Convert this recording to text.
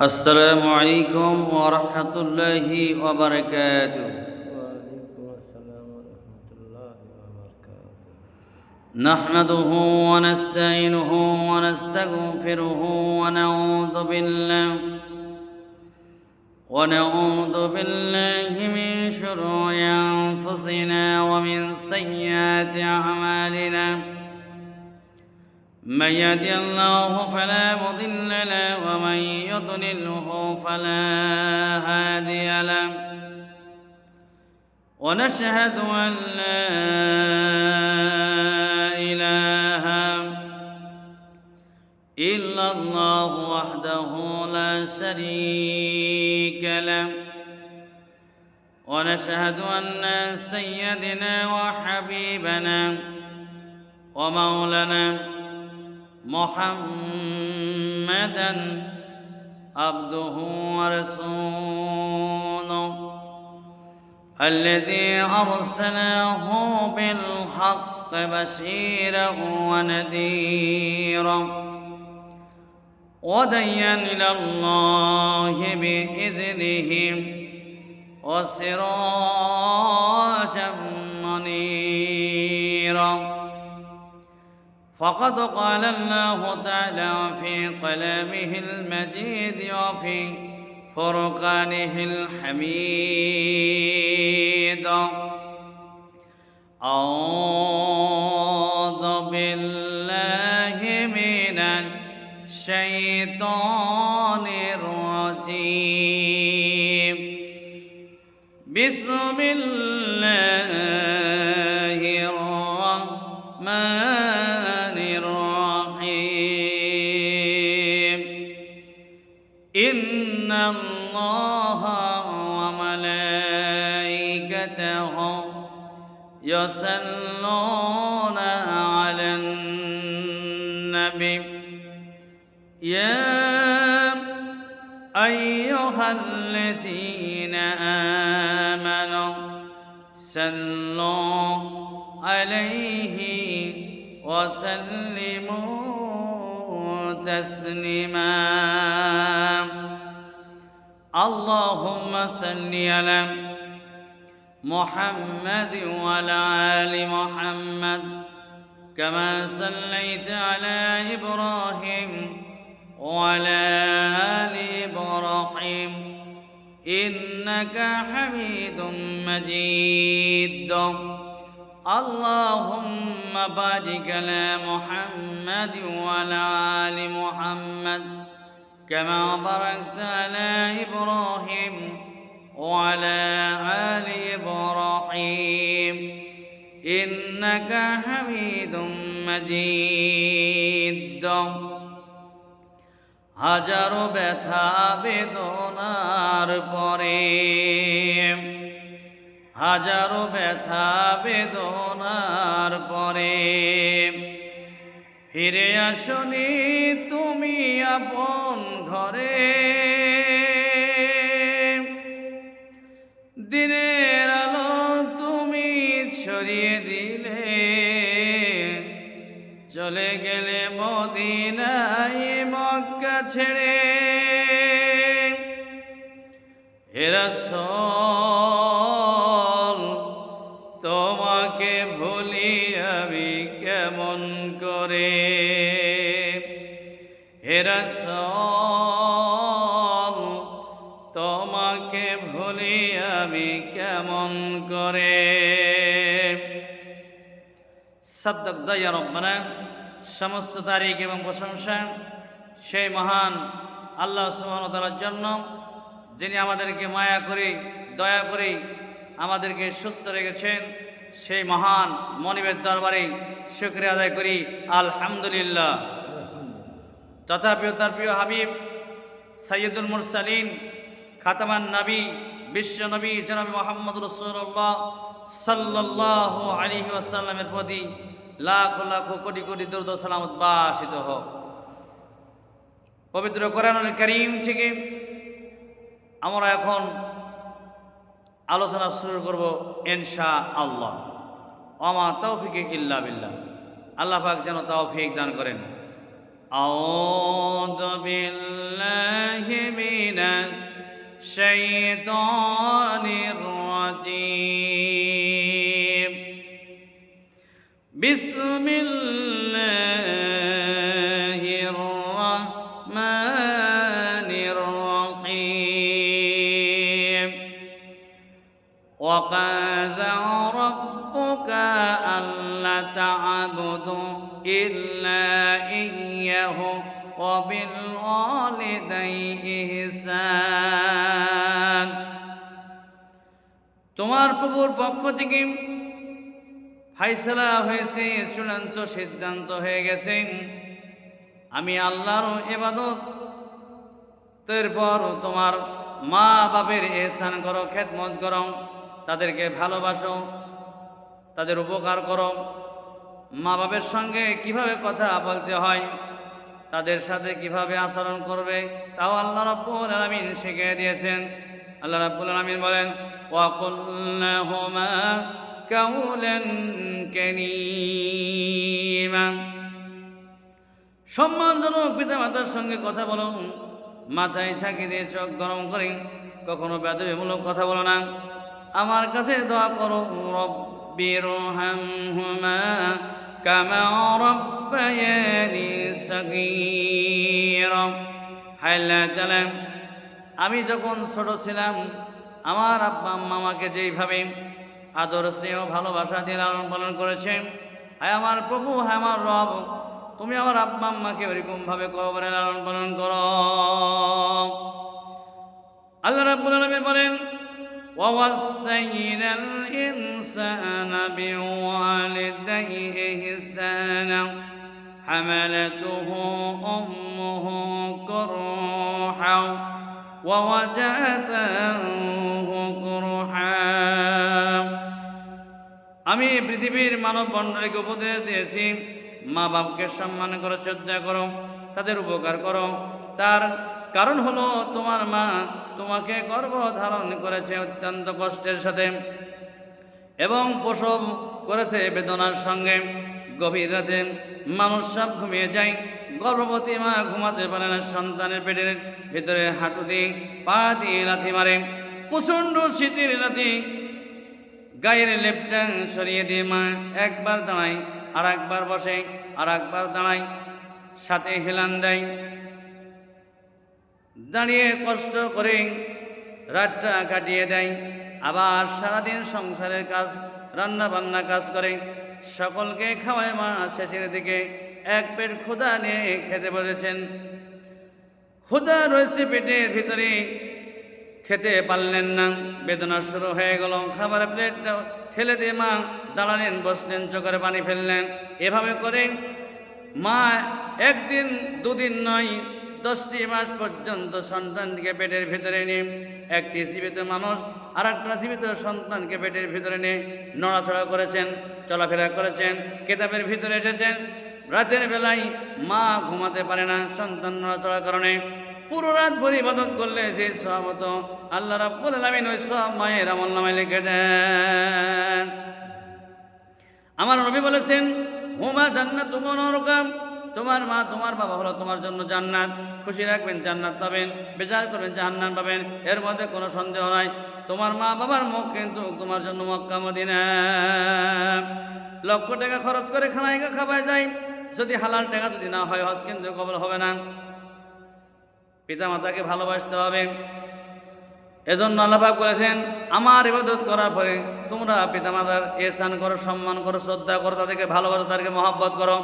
السلام عليكم ورحمة الله وبركاته. وعليكم السلام ورحمة الله وبركاته. نحمده ونستعينه ونستغفره ونعوذ بالله من شرور أنفسنا ومن سيئات أعمالنا. من يهد الله فلا مضل له ومن يضلله فلا هادي له. ونشهد أن لا إله إلا الله وحده لا شريك له. ونشهد أن سيدنا وحبيبنا ومولانا محمدًا عبده ورسوله الذي أرسله بالحق بشيرا ونذيرا وديا إلى الله بإذنه وسراجا منيرا. فقد قال الله تعالى في كلامه المجيد وفي فرقانه الحميد: أعوذ بالله من الشيطان الرجيم. بسم الله الرحمن الرحيم. إن الله وملائكته يصلون على النبي يا أيها الذين آمنوا صلوا عليه وسلموا تسليما. اللهم صل على محمد وعلى آل محمد كما صليت على إبراهيم وعلى آل إبراهيم إنك حميد مجيد. اللهم بارك على محمد وعلى آل محمد كما باركت على إبراهيم وعلى آل إبراهيم إنك حميد مجيد. হাজারো ব্যথা বেদনার পরে, হাজারো ব্যথা বেদনার পরে ফিরে আসনি তুমি আপন ঘরে। দিনের আলো তুমি ছড়িয়ে দিলে, চলে গেলে মদিনায় মক্কা ছেড়ে। হে রাসূল তোমাকে ভুলি আমি কেমন করে। হে রাসূল তোমাকে ভুলি আমি কেমন করে। সাদ্দাকদা ইয়া রব্বানা। সমস্ত তারিখ এবং প্রশংসা সেই মহান আল্লাহ সুবহানাহু ওয়া তাআলার জন্য, যিনি আমাদেরকে মায়া করে দয়া করে আমাদেরকে সুস্থ রেখেছেন। সেই মহান মনিবের দরবারে শুকরিয়া আদায় করি আলহামদুলিল্লাহ। তথাপি তার প্রিয় হাবিব সাইয়্যিদুল মুরসালিন খাতামান নবী বিশ্ব নবী জনাব মুহাম্মদ রাসূলুল্লাহ সাল্লাল্লাহু আলাইহি ওয়াসাল্লামের প্রতি লাখ লাখ কোটি কোটি দরুদ ও সালাম উদ্ভাসিত হোক। পবিত্র কোরআনুল কারীম থেকে আমরা এখন আলোচনা শুরু করব ইনশাআল্লাহ। ওমা তৌফিক ইল্লা বিল্লাহ। আল্লাহ পাক যেন তৌফিক দান করেন। أعوذ بالله من الشيطان الرجيم بسم الله الرحمن الرحيم وقضى ربك ألا تعبدوا إلا إياه وبالوالدين إحسان তোমার প্রভুর পক্ষ থেকে ফাইসলা হয়েছে, চূড়ান্ত সিদ্ধান্ত হয়ে গেছে, আমি আল্লাহর ইবাদতের পর তোমার মা বাপের ইহসান করো, খেদমত করো, তাদেরকে ভালোবাসো, তাদের উপকার করো। মা বাপের সঙ্গে কিভাবে কথা বলতে হয়, তাদের সাথে কিভাবে আচরণ করবে, তাও আল্লাহ রাব্বুল আলামিন শিখিয়ে দিয়েছেন। আল্লাহ রাব্বুল আলামিন বলেন, ওয়াকুল লাহুমা কাউলান কারীমা, সম্মানজনক পিতামাতার সঙ্গে কথা বলো, মাথায় ছাকি দিয়ে চোখ গরম করে কখনো বেদবিমূলক কথা বলো না। আমার কাছে দোয়া করো, রব্বিরহামহুমা কামা রাব্বায়ানি সগীরা। হায় আল্লাহ তাআলা, আমি যখন ছোট ছিলাম আমার আব্বা আম্মা আমাকে যেইভাবে আদর স্নেহ ভালোবাসা দিয়ে লালন পালন করেছে, হায় আমার প্রভু, হায় আমার রব, তুমি আমার আব্বা আম্মাকে ওইরকমভাবে কবরে লালন পালন করো। আল্লাহ রাব্বুল আলামিন বলেন, ووصينا الإنسان بوالديه إحسانا حملته أمه كرها ووجدته كرها। আমি পৃথিবীর মানব মণ্ডলীকে উপদেশ দিয়েছি, মা বাপকে সম্মান করো, শ্রদ্ধা করো, তাদের উপকার করো। তার কারণ হলো তোমার মা তোমাকে গর্ভ ধারণ করেছে অত্যন্ত কষ্টের সাথে এবং প্রসব করেছে বেদনার সঙ্গে। গভীর রাতে মানুষ সব ঘুমিয়ে যায়, গর্ভবতী মা ঘুমাতে পারে না, সন্তানের পেটের ভিতরে হাঁটু দিয়ে পা দিয়ে লাথি মারে। প্রচণ্ড শীতের রাতে গায়ের লেপটা সরিয়ে দিয়ে মা একবার দাঁড়ায়, আর একবার বসে, আর একবার দাঁড়ায়, সাথে হেলান দেয়। দাঁড়িয়ে কষ্ট করে রাতটা কাটিয়ে দেয়, আবার সারাদিন সংসারের কাজ, রান্না বান্না কাজ করে, সকলকে খাওয়ায়। মা শেষের দিকে এক পেট ক্ষুধা নিয়ে খেতে বসেছেন, ক্ষুধা রয়েছে পেটের ভিতরে, খেতে পারলেন না, বেদনা শুরু হয়ে গেল। খাবারের প্লেটটা ঠেলে দিয়ে মা দাঁড়ালেন, বসলেন, চোখের পানি ফেললেন। এভাবে করে মা একদিন দুদিন নয়, 10টি মাস পর্যন্ত সন্তানকে পেটের ভিতরে নিয়ে, একটি জীবিত মানুষ আর একটা জীবিত সন্তানকে পেটের ভিতরে নিয়ে নড়াচড়া করেছেন, চলাফেরা করেছেন, কেতাবের ভিতরে এসেছেন। রাতের বেলায় মা ঘুমাতে পারে না সন্তান নড়াচড়ার কারণে, পুরো রাত ভরে ইবাদত করলে যে সওয়াব হতো আল্লাহ রাব্বুল আলামিন ওই সওয়াব মায়ের আমলনামায় লিখে দেন। আমার নবী বলেছেন, হুমা জান্নাতুম ওয়া নারুকুম, তোমার মা তোমার বাবা হলো তোমার জন্য জান্নাত। খুশি রাখবেন জান্নাত পাবেন, বেজার করবেন জাহান্নাম পাবেন, এর মধ্যে কোনো সন্দেহ নাই। তোমার মা বাবার মুখ কিন্তু তোমার জন্য মক্কা মদিনা। লক্ষ টাকা খরচ করে খানায় খাওয়ায় যায়, যদি হালাল টাকা যদি না হয় হজ কিন্তু কবুল হবে না। পিতা মাতাকে ভালোবাসতে হবে। এজন্য আল্লাহ পাক বলেছেন, আমার ইবাদত করার পরে তোমরা পিতা মাতার ইহসান করো, সম্মান করো, শ্রদ্ধা করো, তাদেরকে ভালোবাসো, তাদেরকে মহব্বত করো।